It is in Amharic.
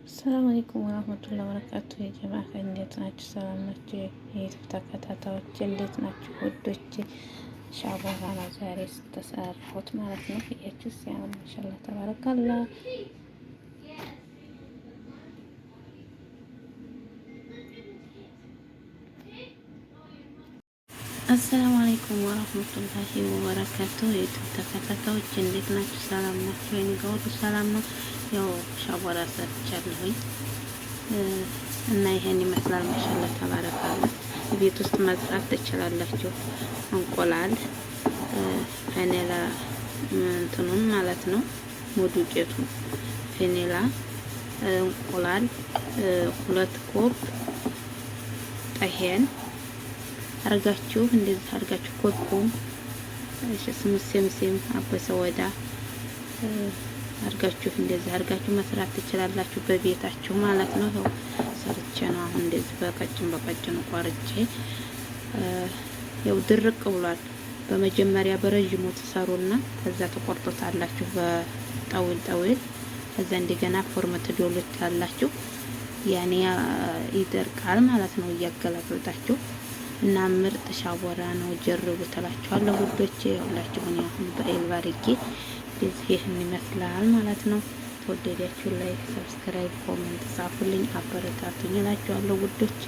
ሰላም አለይኩም ወራህመቱላሂ ወበረካቱ። የጀማዓ እንዴት ናችሁ? ሰላም ናችሁ? የዩቲዩብ ተከታታዮች እንዴት ናችሁ? ውዶች ሻቦራና ዛሬ ስተሰራሁት ማለት ነው። ያችሁ ሲያምር ማሻአላ ተባረካላ። አሰላሙ አለይኩም ወራህመቱላሂ ወበረካቱ። የዩቲዩብ ተከታታዮች እንዴት ናችሁ? ሰላም ናችሁ? ወይኔ ጋር ሰላም ነው። ያው ሻቦራ ሰርቻለሁኝ እና ይሄን ይመስላል። ማሻአላ ተባረካላ። ቤት ውስጥ መስራት ትችላላችሁ። እንቁላል ፋኒላ እንትኑን ማለት ነው ሙዱቄቱ ፋኒላ እንቁላል 2 ኮብ ጠሄን አርጋችሁ እንደዚህ አርጋችሁ ኮብኩም ስምስም አበሰ ወዳ አርጋችሁ እንደዚህ አርጋችሁ መስራት ትችላላችሁ በቤታችሁ ማለት ነው። ያው ሰርቼ ነው አሁን እንደዚህ በቀጭን ቆርጬ ያው ድርቅ ብሏል። በመጀመሪያ በረጅሙ ተሰሩና ከዛ ተቆርጦታላችሁ በጠውል ከዛ እንደገና ፎርም ትዶሉታላችሁ። ያኔ ይደርቃል ማለት ነው እያገላበጣችሁ እና ምርጥ ሻቦራ ነው። ጀርቡ ተላችኋለሁ ውዶቼ። ሁላችሁም አሁን በኤልባርጌ ይሄን ይመስላል ማለት ነው። ተወደዳችሁ ላይክ፣ ሰብስክራይብ፣ ኮሜንት ጻፉልኝ፣ አበረታቱኝ እላችኋለሁ ውዶች።